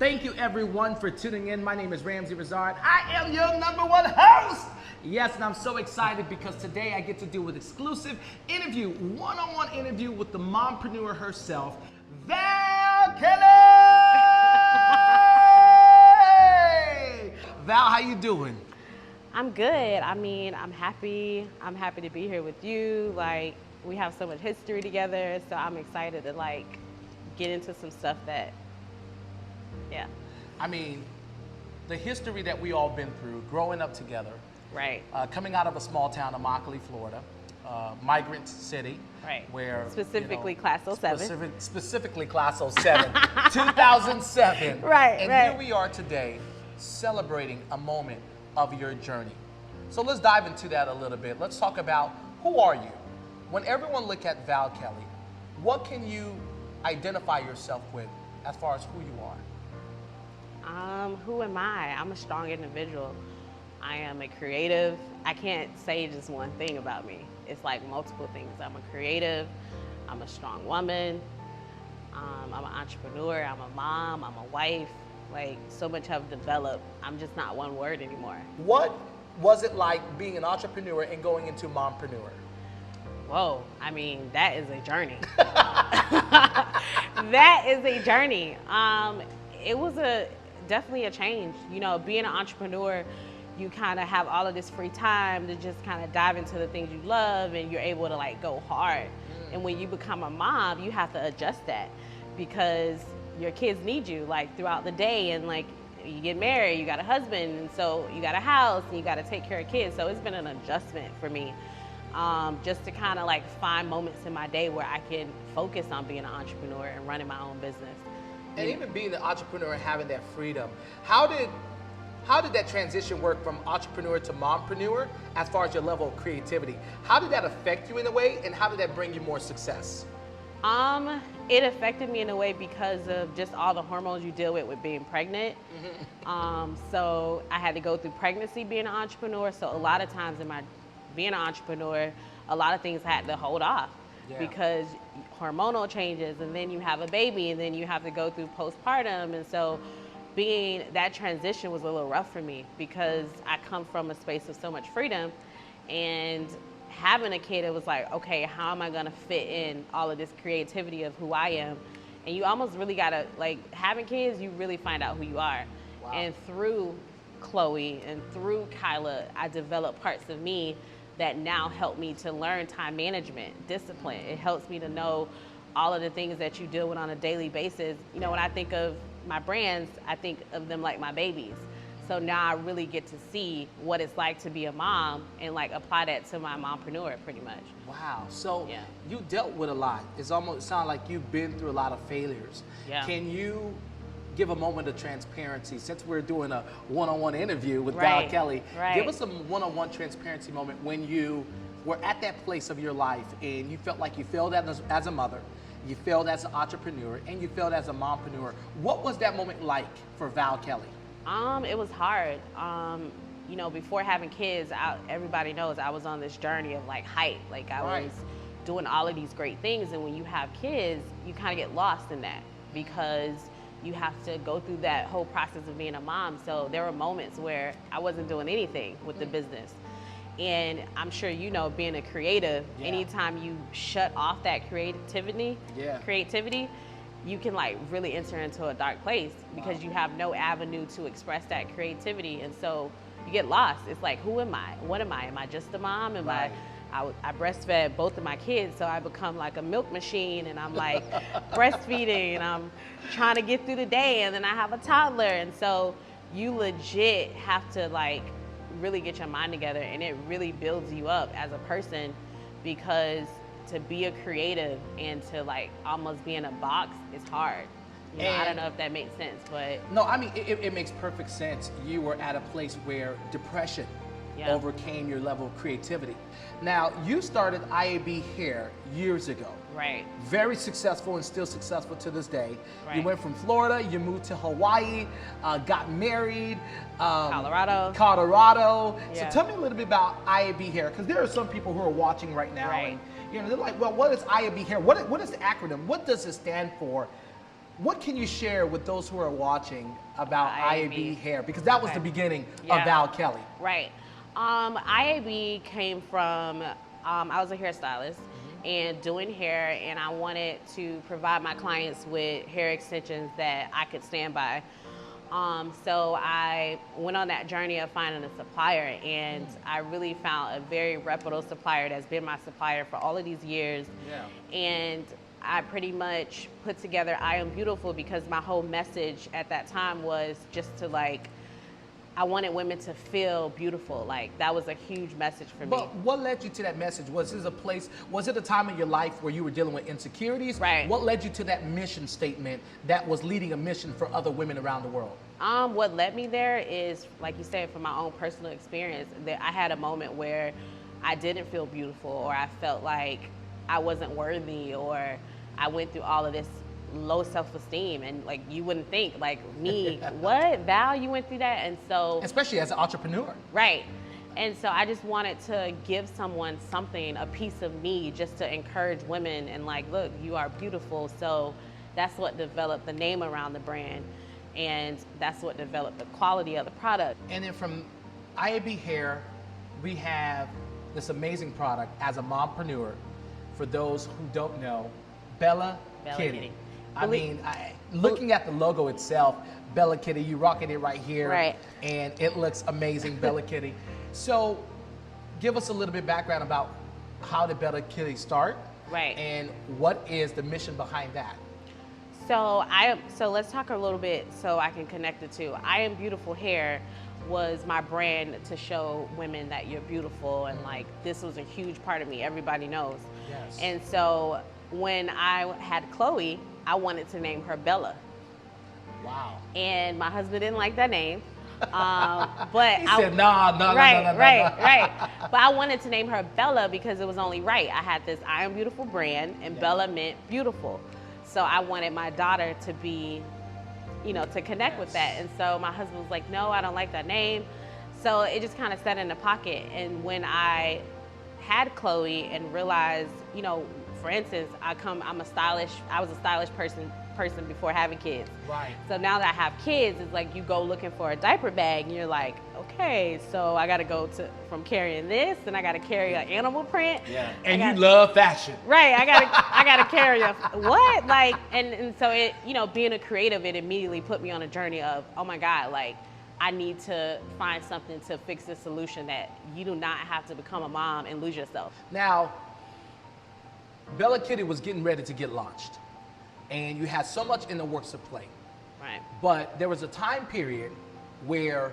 Thank you everyone for tuning in. My name is Ramsey Rizard. I am your #1 host. Yes, and I'm so excited because today I get to do an exclusive interview, one-on-one interview with the mompreneur herself, Val Kelly. Val, how you doing? I'm good. I mean, I'm happy. I'm happy to be here with you. Like, we have so much history together, so I'm excited to get into some stuff that, yeah. I mean, the history that we all been through, growing up together. Right. Coming out of a small town of Immokalee, Florida, migrant city. Right. Where specifically class 07. Specifically class 07, 2007. Right, and here we are today celebrating a moment of your journey. So let's dive into that a little bit. Let's talk about, who are you? When everyone look at Val Kelly, what can you identify yourself with as far as who you are? Who am I? I'm a strong individual. I am a creative. I can't say just one thing about me. It's like multiple things. I'm a creative. I'm a strong woman. I'm an entrepreneur. I'm a mom. I'm a wife. Like, so much have developed. I'm just not one word anymore. What was it like being an entrepreneur and going into mompreneur? Whoa, I mean, that is a journey. That is a journey. It was definitely a change. You know, being an entrepreneur, you kind of have all of this free time to just kind of dive into the things you love, and you're able to go hard. And when you become a mom, you have to adjust that because your kids need you throughout the day, and you get married, you got a husband, and so you got a house, and you got to take care of kids. So it's been an adjustment for me, just to kind of find moments in my day where I can focus on being an entrepreneur and running my own business. And even being an entrepreneur and having that freedom, how did that transition work from entrepreneur to mompreneur as far as your level of creativity? How did that affect you in a way, and how did that bring you more success? It affected me in a way because of just all the hormones you deal with being pregnant. So I had to go through pregnancy being an entrepreneur. So a lot of times being an entrepreneur, a lot of things had to hold off because hormonal changes, and then you have a baby, and then you have to go through postpartum. And so that transition was a little rough for me because I come from a space of so much freedom, and having a kid, it was like, okay, how am I gonna fit in all of this creativity of who I am? And you almost really gotta, having kids, you really find out who you are. Wow. And through Chloe and through Kyla, I developed parts of me that now help me to learn time management, discipline. It helps me to know all of the things that you deal with on a daily basis. You know, when I think of my brands, I think of them like my babies. So now I really get to see what it's like to be a mom and apply that to my mompreneur pretty much. Wow. So you dealt with a lot. It sounds like you've been through a lot of failures. Yeah. Can you give a moment of transparency, since we're doing a one-on-one interview with Val Kelly? Give us a one-on-one transparency moment when you were at that place of your life and you felt like you failed as a mother, you failed as an entrepreneur, and you failed as a mompreneur. What was that moment like for Val Kelly? It was hard. You know, before having kids, everybody knows I was on this journey of hype. I was doing all of these great things, and when you have kids, you kind of get lost in that because you have to go through that whole process of being a mom. So there were moments where I wasn't doing anything with the business. And I'm sure you know, being a creative, anytime you shut off that creativity, you can really enter into a dark place because you have no avenue to express that creativity. And so you get lost. It's who am I? What am I? Am I just a mom? I breastfed both of my kids, so I become a milk machine, and I'm breastfeeding, and I'm trying to get through the day, and then I have a toddler. And so you legit have to really get your mind together, and it really builds you up as a person, because to be a creative and to almost be in a box is hard. You know, I don't know if that makes sense, but no, I mean it makes perfect sense. You were at a place where depression overcame your level of creativity. Now, you started IAB Hair years ago. Right. Very successful and still successful to this day. Right. You went from Florida, you moved to Hawaii, got married. Colorado. Yeah. So tell me a little bit about IAB Hair, because there are some people who are watching right now, and they're like, well, what is IAB Hair? What is the acronym? What does it stand for? What can you share with those who are watching about IAB hair? Because that was the beginning of Val Kelly. Right. IAB came from, I was a hairstylist and doing hair, and I wanted to provide my clients with hair extensions that I could stand by. So I went on that journey of finding a supplier, and I really found a very reputable supplier that's been my supplier for all of these years. Yeah. And I pretty much put together I Am Beautiful because my whole message at that time was just to I wanted women to feel beautiful. Like, that was a huge message for me. But what led you to that message? Was it a time in your life where you were dealing with insecurities? Right. What led you to that mission statement that was leading a mission for other women around the world? What led me there is, like you said, from my own personal experience, that I had a moment where I didn't feel beautiful, or I felt like I wasn't worthy, or I went through all of this low self-esteem, and you wouldn't think me, what, Val, you went through that? And so, especially as an entrepreneur, right? And so I just wanted to give someone something, a piece of me, just to encourage women and look, you are beautiful. So that's what developed the name around the brand, and that's what developed the quality of the product. And then from IAB Hair, we have this amazing product as a mompreneur. For those who don't know, Bella Kitty. I mean, looking at the logo itself, Bella Kitty, you rocking it right here. Right. And it looks amazing, Bella Kitty. So give us a little bit background about how did Bella Kitty start? Right. And what is the mission behind that? So let's talk a little bit so I can connect the two. I Am Beautiful Hair was my brand to show women that you're beautiful, and this was a huge part of me. Everybody knows. Yes. And so when I had Chloe, I wanted to name her Bella. Wow. And my husband didn't like that name. But he said, nah. Right. But I wanted to name her Bella because it was only right. I had this I Am Beautiful brand, and Bella meant beautiful. So I wanted my daughter to be, to connect with that. And so my husband was like, no, I don't like that name. So it just kind of sat in the pocket. And when I had Chloe and realized, for instance, I was a stylish person before having kids. Right. So now that I have kids, it's you go looking for a diaper bag, and you're like, okay, so I got to go from carrying this, and I got to carry an animal print. Yeah. And you love fashion. Right. I got to carry a what? And so it, being a creative, it immediately put me on a journey of, oh my God, I need to find something to fix this solution that you do not have to become a mom and lose yourself. Now, Bella Kitty was getting ready to get launched, and you had so much in the works of play. Right. But there was a time period where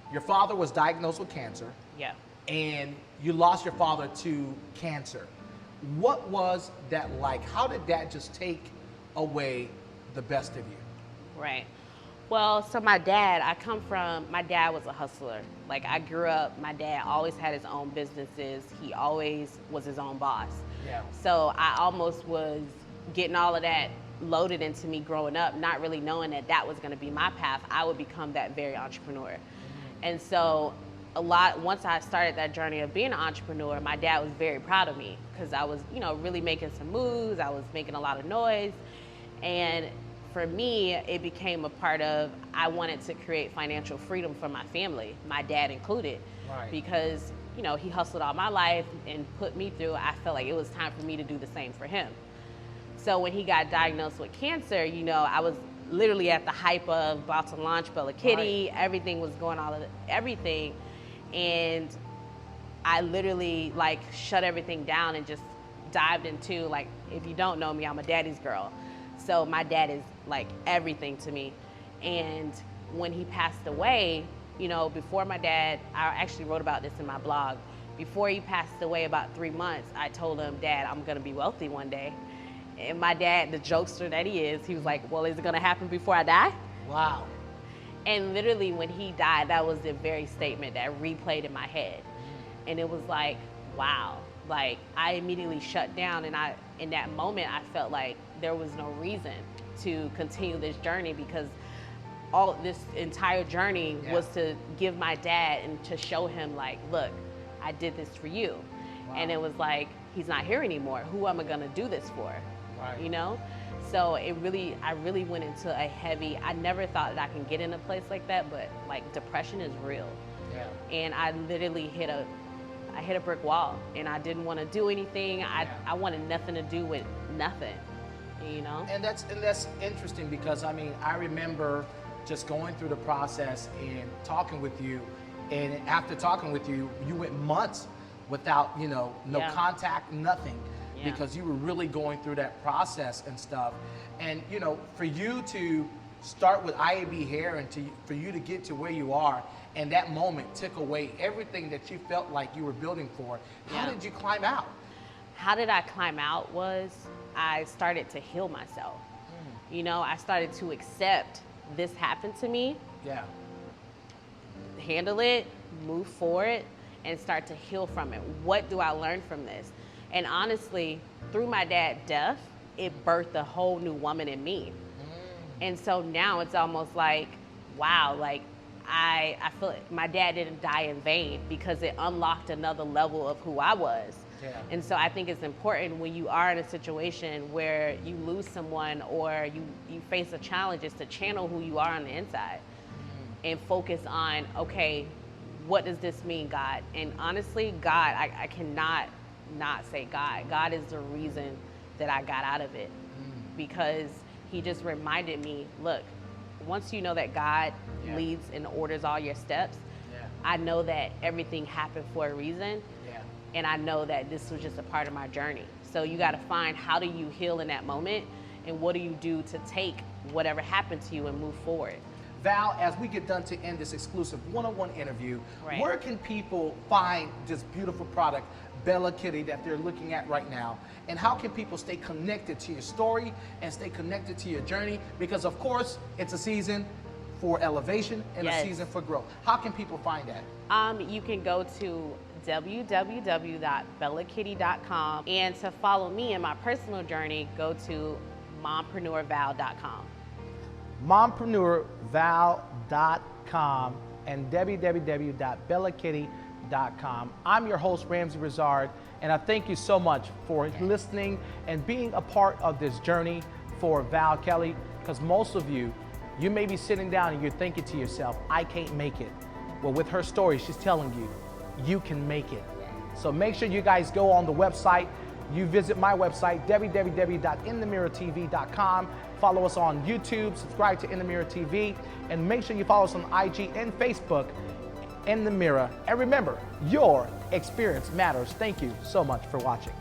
your father was diagnosed with cancer. Yeah. And you lost your father to cancer. What was that like? How did that just take away the best of you? Right. Well, so my dad was a hustler. I grew up, my dad always had his own businesses. He always was his own boss. Yeah. So I almost was getting all of that loaded into me growing up, not really knowing that was going to be my path. I would become that very entrepreneur. Mm-hmm. And so once I started that journey of being an entrepreneur, my dad was very proud of me because I was, really making some moves. I was making a lot of noise. And for me, it became a part of, I wanted to create financial freedom for my family, my dad included. Right. Because, he hustled all my life and put me through. I felt like it was time for me to do the same for him. So when he got diagnosed with cancer, I was literally at the hype of about to launch Bella Kitty. Right. Everything was going on, everything. And I literally shut everything down and just dived into, if you don't know me, I'm a daddy's girl. So my dad is everything to me. And when he passed away, before my dad, I actually wrote about this in my blog. Before he passed away about 3 months, I told him, Dad, I'm gonna be wealthy one day. And my dad, the jokester that he is, he was like, well, is it gonna happen before I die? Wow. And literally when he died, that was the very statement that replayed in my head. And it was like, wow. I immediately shut down, and in that moment, I felt like there was no reason to continue this journey because all this entire journey was to give my dad and to show him look, I did this for you. Wow. And it was he's not here anymore. Who am I gonna do this for? Right. so I really went into a heavy, I never thought that I can get in a place like that, but like depression is real. Yeah. And I literally hit a brick wall, and I didn't want to do anything. I wanted nothing to do with nothing, you know? And that's interesting because, I mean, I remember just going through the process and talking with you, and after talking with you, you went months without, you know, no contact, nothing, because you were really going through that process and stuff. And, you know, for you to start with IAB Hair and for you to get to where you are, and that moment took away everything that you felt like you were building for. How did you climb out? How did I climb out was I started to heal myself. You know, I started to accept this happened to me. Yeah. Handle it, move forward, and start to heal from it. What do I learn from this? And honestly, through my dad's death, it birthed a whole new woman in me. And so now it's almost like, wow, like I feel like my dad didn't die in vain, because it unlocked another level of who I was. Yeah. And so I think it's important when you are in a situation where you lose someone or you face a challenge, is to channel who you are on the inside and focus on, okay, what does this mean, God? And honestly, God, I cannot not say God. God is the reason that I got out of it, because he just reminded me, look, once you know that God leads and orders all your steps, I know that everything happened for a reason, and I know that this was just a part of my journey. So you got to find, how do you heal in that moment, and what do you do to take whatever happened to you and move forward? Val, as we get done to end this exclusive one-on-one interview, where can people find this beautiful product, Bella Kitty, that they're looking at right now? And how can people stay connected to your story and stay connected to your journey? Because of course, it's a season for elevation and a season for growth. How can people find that? You can go to www.bellakitty.com, and to follow me in my personal journey, go to mompreneurval.com. Mompreneurval.com and www.bellakitty.com. I'm your host, Ramsey Rizard, and I thank you so much for listening and being a part of this journey for Val Kelly, because most of you may be sitting down and you're thinking to yourself, I can't make it. Well, with her story, she's telling you, you can make it. So make sure you guys go on the website. You visit my website, www.inthemirrortv.com. Follow us on YouTube, subscribe to In the Mirror TV, and make sure you follow us on IG and Facebook, In the Mirror. And remember, your experience matters. Thank you so much for watching.